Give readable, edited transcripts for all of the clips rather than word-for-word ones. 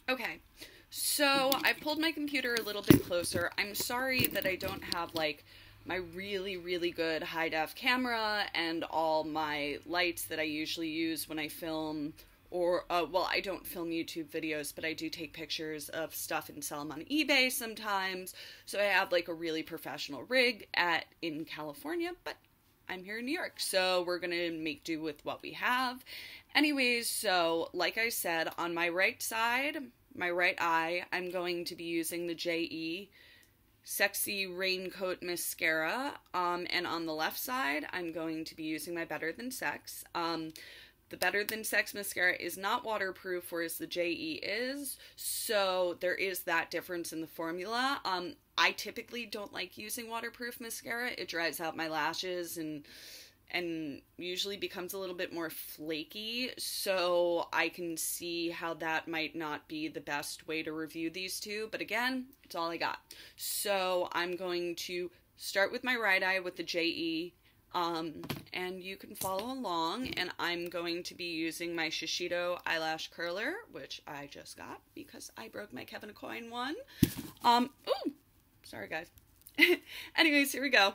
Okay, so I've pulled my computer a little bit closer. I'm sorry that I don't have like my really, really good high def camera and all my lights that I usually use when I film, or, well, I don't film YouTube videos, but I do take pictures of stuff and sell them on eBay sometimes. So I have like a really professional rig in California, but I'm here in New York, so we're gonna make do with what we have. Anyways, so like I said, on my right side, my right eye, I'm going to be using the JE Sexy Raincoat Mascara, and on the left side, I'm going to be using my Better Than Sex. The Better Than Sex mascara is not waterproof, whereas the JE is, so there is that difference in the formula. I typically don't like using waterproof mascara. It dries out my lashes and usually becomes a little bit more flaky, so I can see how that might not be the best way to review these two, but again, it's all I got. So I'm going to start with my right eye with the JE, and you can follow along, and I'm going to be using my Shiseido eyelash curler, which I just got because I broke my Kevin Coin one. Ooh, sorry guys. Anyways, here we go.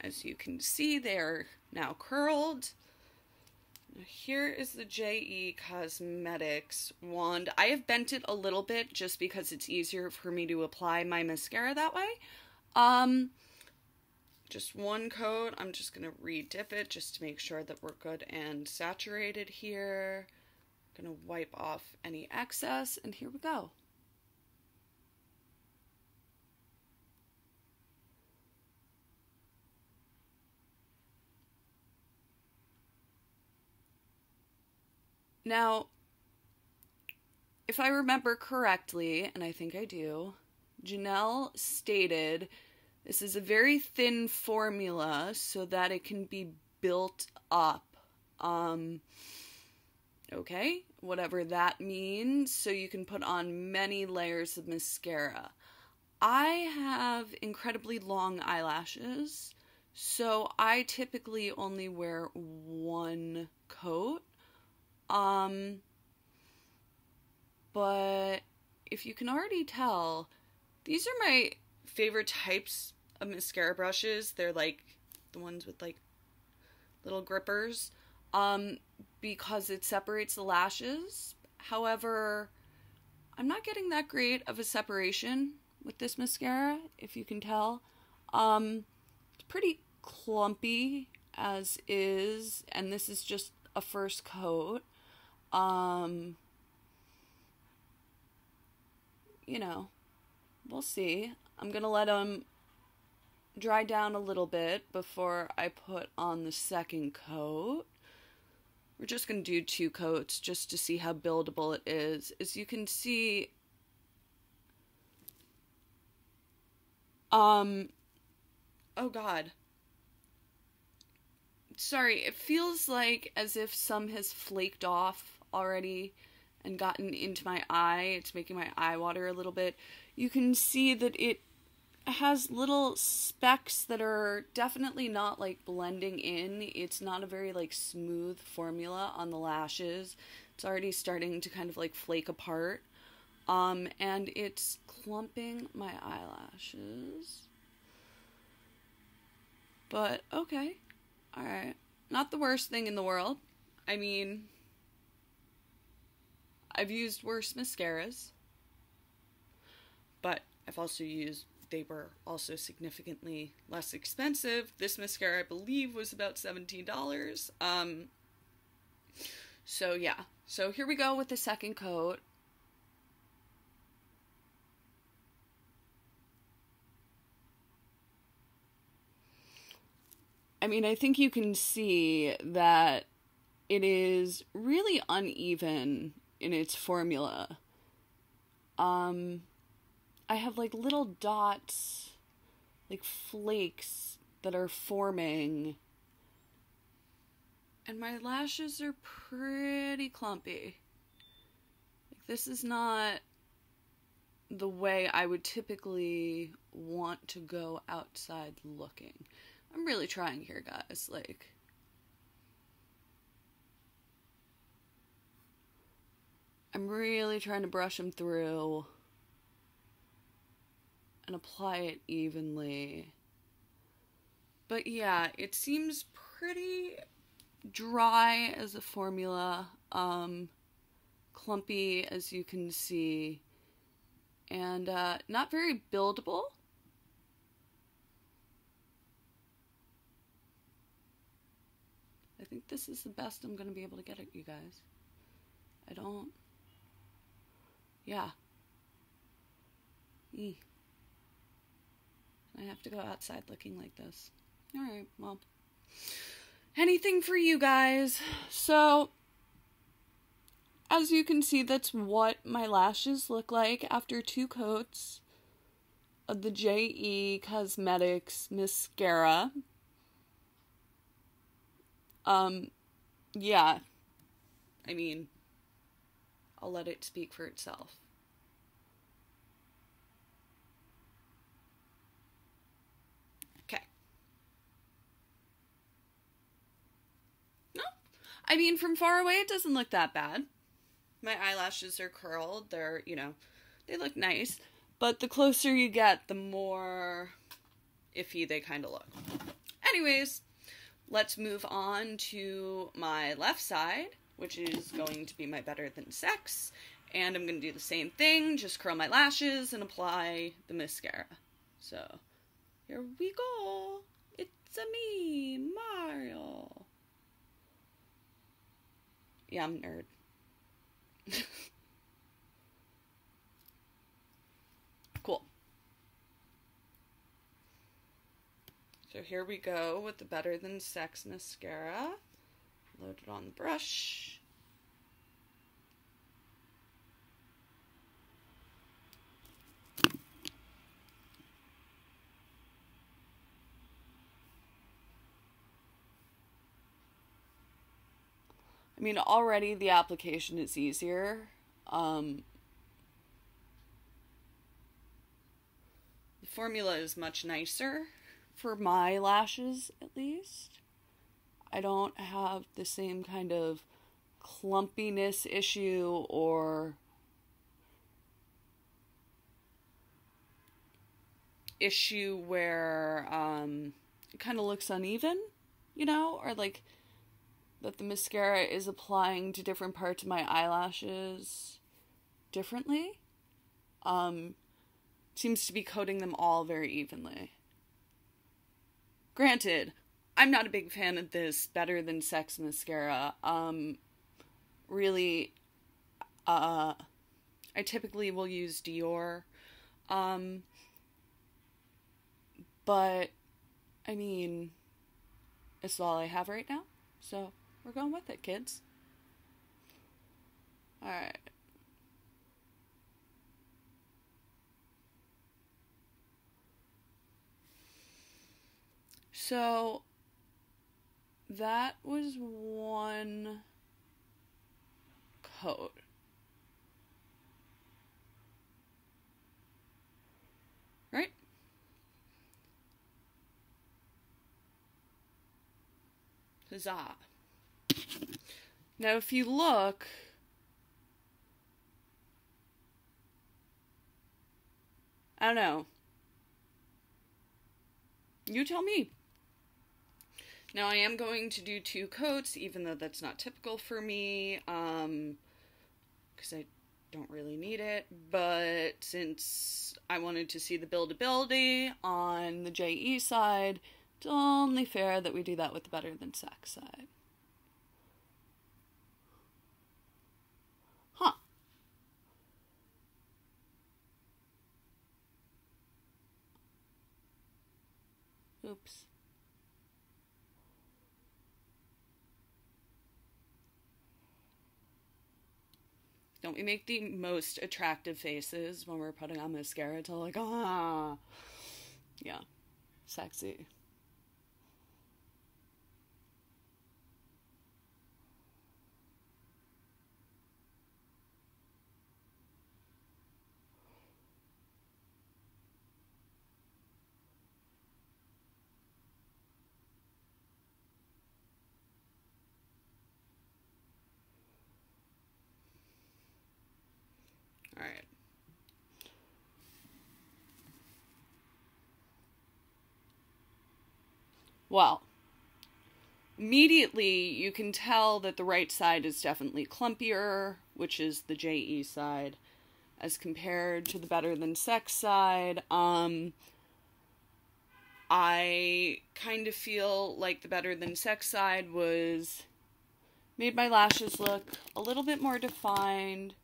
As you can see, they're now curled. Here is the JE Cosmetics wand. I have bent it a little bit just because it's easier for me to apply my mascara that way. Just one coat. I'm just going to re-dip it just to make sure that we're good and saturated here. I'm going to wipe off any excess, and here we go. Now, if I remember correctly, and I think I do, Jenelle stated this is a very thin formula so that it can be built up. Okay, whatever that means, so you can put on many layers of mascara. I have incredibly long eyelashes, so I typically only wear one coat. But if you can already tell, these are my favorite types of mascara brushes. They're like the ones with like little grippers, because it separates the lashes. However, I'm not getting that great of a separation with this mascara, if you can tell. It's pretty clumpy as is, and this is just a first coat. You know, we'll see. I'm gonna let them dry down a little bit before I put on the second coat. We're just gonna do 2 coats just to see how buildable it is. As you can see, oh god. Sorry, it feels like as if some has flaked off already and gotten into my eye. It's making my eye water a little bit. You can see that it has little specks that are definitely not like blending in. It's not a very like smooth formula on the lashes. It's already starting to kind of like flake apart. And it's clumping my eyelashes. But okay. Alright, not the worst thing in the world. I mean, I've used worse mascaras, but I've also used, they were also significantly less expensive. This mascara, I believe, was about $17. So yeah, so here we go with the second coat. I mean, I think you can see that it is really uneven in its formula. I have like little dots, like flakes that are forming, And my lashes are pretty clumpy. Like, this is not the way I would typically want to go outside looking. I'm really trying here, guys. Like, I'm really trying to brush them through and apply it evenly. But yeah, it seems pretty dry as a formula, clumpy as you can see, and not very buildable. I think this is the best I'm going to be able to get at you guys. Yeah. I have to go outside looking like this. Alright, well, anything for you guys. So, as you can see, that's what my lashes look like after 2 coats of the JE Cosmetics mascara. Yeah. I mean, I'll let it speak for itself. Okay. No. I mean, from far away, it doesn't look that bad. My eyelashes are curled. They're, they look nice. But the closer you get, the more iffy they kind of look. Anyways, let's move on to my left side, which is going to be my Better Than Sex. And I'm going to do the same thing, just curl my lashes and apply the mascara. So, here we go. It's me, Mario. Yeah, I'm a nerd. Cool. So here we go with the Better Than Sex mascara. Load it on the brush. I mean, already the application is easier. The formula is much nicer for my lashes, at least. I don't have the same kind of clumpiness issue or issue where it kind of looks uneven, or like that the mascara is applying to different parts of my eyelashes differently. Seems to be coating them all very evenly. Granted, I'm not a big fan of this Better Than Sex mascara. Really, I typically will use Dior. But, I mean, it's all I have right now. So, we're going with it, kids. Alright. So, that was one coat. Right? Huzzah. Now, if you look, I don't know. You tell me. Now, I am going to do 2 coats, even though that's not typical for me, because I don't really need it, but since I wanted to see the buildability on the JE side, it's only fair that we do that with the Better Than Sex side. Huh. Oops. Don't we make the most attractive faces when we're putting on mascara to like, ah. Yeah. Sexy. Well, immediately you can tell that the right side is definitely clumpier, which is the JE side, as compared to the Better Than Sex side. I kind of feel like the Better Than Sex side made my lashes look a little bit more defined,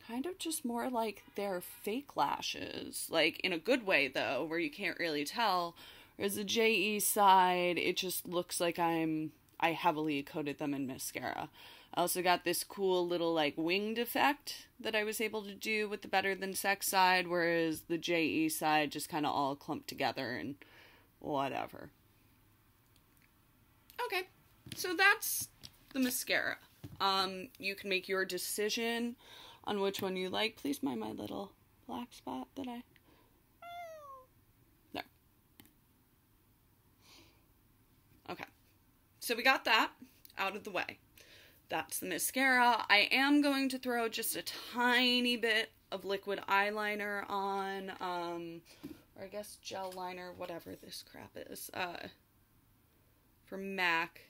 kind of just more like they're fake lashes, like in a good way though, where you can't really tell. Whereas the JE side, it just looks like I heavily coated them in mascara. I also got this cool little like winged effect that I was able to do with the Better Than Sex side, whereas the JE side just kind of all clumped together and whatever. Okay, so that's the mascara. You can make your decision on which one you like. Please mind my little black spot that I... There. Okay, so we got that out of the way. That's the mascara. I am going to throw just a tiny bit of liquid eyeliner on, or I guess gel liner, whatever this crap is, from MAC.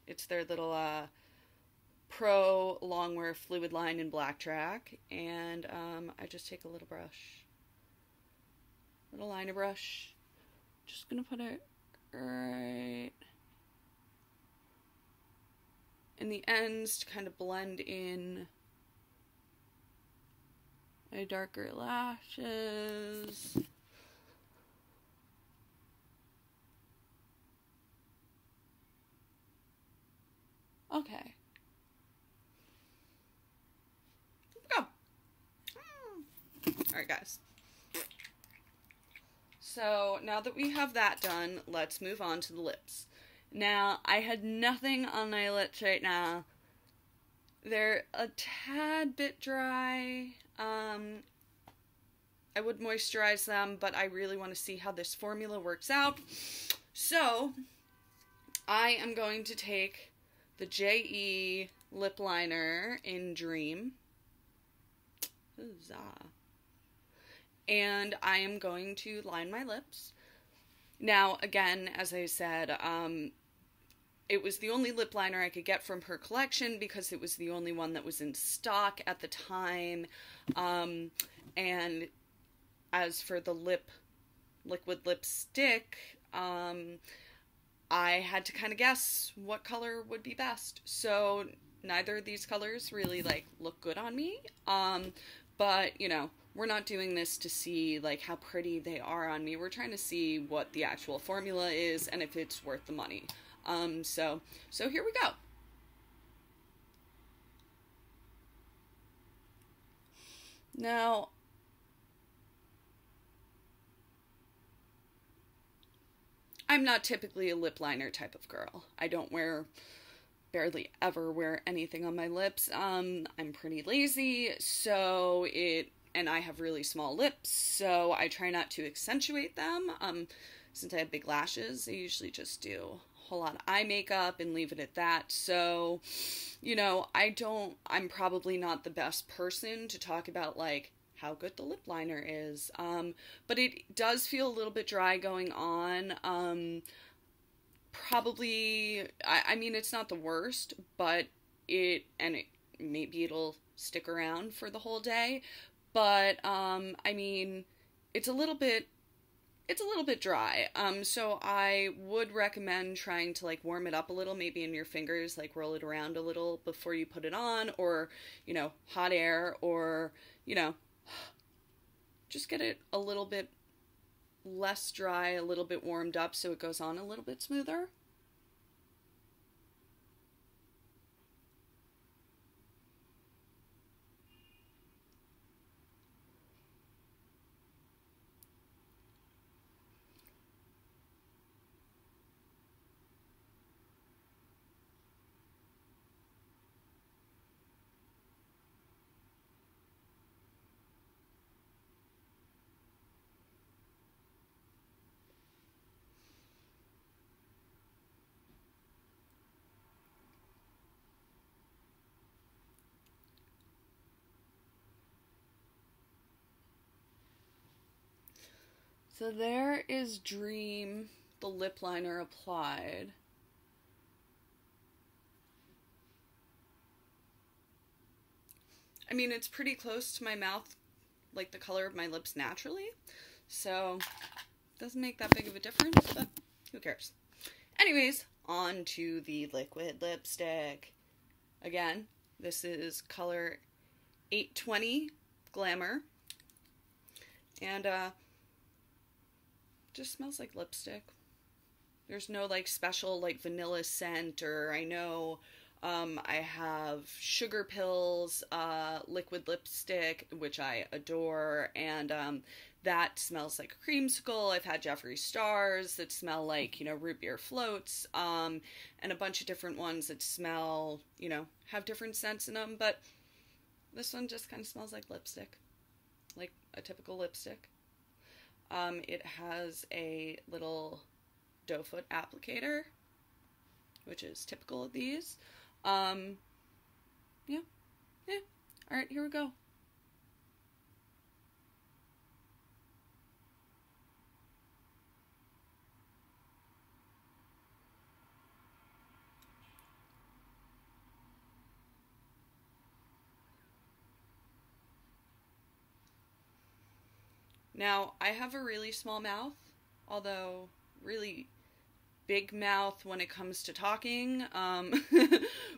It's their little, Pro Longwear Fluid Line in Black Track, and, I just take a little brush, little liner brush, just gonna put it right in the ends to kind of blend in my darker lashes. Okay. Go. Alright, guys. So now that we have that done, let's move on to the lips. Now, I had nothing on my lips right now. They're a tad bit dry. I would moisturize them, but I really want to see how this formula works out. So, I am going to take the JE lip liner in Dream. Huzzah. And I am going to line my lips. Now, again, as I said, it was the only lip liner I could get from her collection because it was the only one that was in stock at the time. And as for the liquid lipstick, I had to kind of guess what color would be best. So neither of these colors really like look good on me. But you know, we're not doing this to see like how pretty they are on me. We're trying to see what the actual formula is and if it's worth the money. So here we go. Now, I'm not typically a lip liner type of girl. I don't barely ever wear anything on my lips. I'm pretty lazy, and I have really small lips, so I try not to accentuate them. Since I have big lashes, I usually just do a whole lot of eye makeup and leave it at that. So, you know, I'm probably not the best person to talk about, like, how good the lip liner is. But it does feel a little bit dry going on. Probably, I mean, it's not the worst, but maybe it'll stick around for the whole day. But, I mean, it's a little bit dry. So I would recommend trying to, like, warm it up a little, maybe in your fingers, like, roll it around a little before you put it on, or, you know, hot air, or, you know, just get it a little bit less dry, a little bit warmed up so it goes on a little bit smoother. So there is Dream the lip liner applied. I mean, it's pretty close to my mouth, like the color of my lips naturally, so it doesn't make that big of a difference, but who cares? Anyways, on to the liquid lipstick. Again, this is color 820 Glamour, and just smells like lipstick. There's no like special like vanilla scent, or I know I have Sugar Pills liquid lipstick, which I adore, and that smells like a creamsicle. I've had Jeffree Stars that smell like, you know, root beer floats, and a bunch of different ones that smell, you know, have different scents in them, but this one just kind of smells like lipstick, like a typical lipstick. It has a little doe foot applicator, which is typical of these. Yeah. Alright, here we go. Now, I have a really small mouth, although really big mouth when it comes to talking,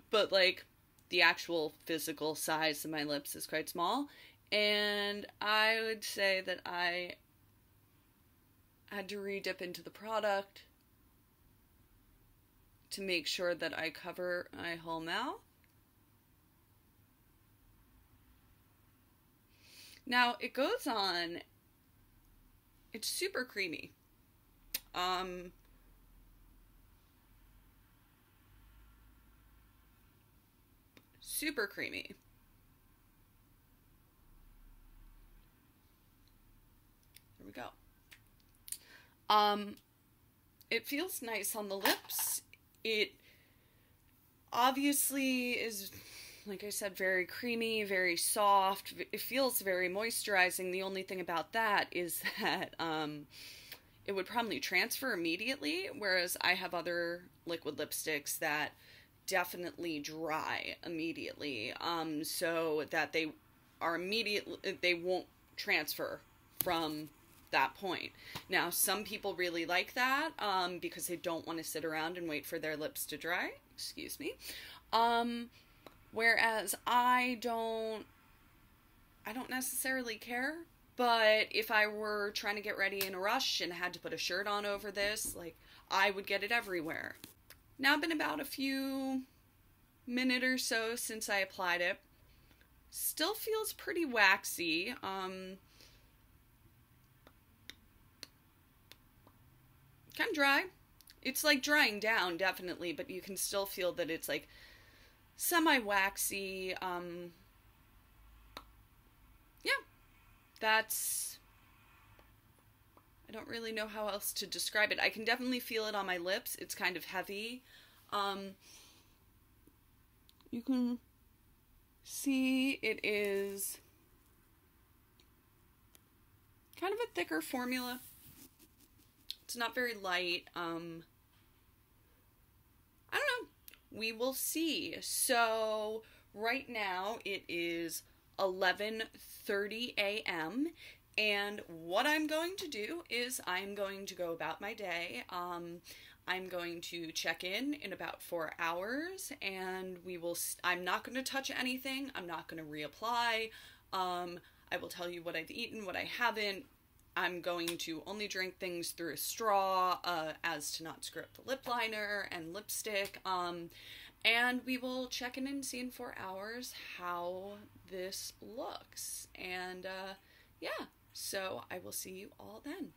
but like the actual physical size of my lips is quite small, and I would say that I had to re-dip into the product to make sure that I cover my whole mouth. Now, it goes on. It's super creamy. Super creamy. Here we go. It feels nice on the lips. It obviously is, like I said, very creamy, very soft. It feels very moisturizing. The only thing about that is that it would probably transfer immediately, whereas I have other liquid lipsticks that definitely dry immediately, so that they won't transfer from that point. Now, some people really like that, because they don't want to sit around and wait for their lips to dry. Excuse me. Whereas I don't necessarily care, but if I were trying to get ready in a rush and had to put a shirt on over this, like, I would get it everywhere. Now, it's been about a few minutes or so since I applied it. Still feels pretty waxy. Kind of dry. It's like drying down, definitely, but you can still feel that it's like semi-waxy. Yeah, that's, I don't really know how else to describe it. I can definitely feel it on my lips. It's kind of heavy. You can see it is kind of a thicker formula. It's not very light. I don't know. We will see. So right now it is 11:30 a.m. and what I'm going to do is I'm going to go about my day. I'm going to check in about 4 hours, and I'm not going to touch anything. I'm not going to reapply. I will tell you what I've eaten, what I haven't. I'm going to only drink things through a straw, as to not screw up the lip liner and lipstick. And we will check in see in 4 hours how this looks. And, yeah, so I will see you all then.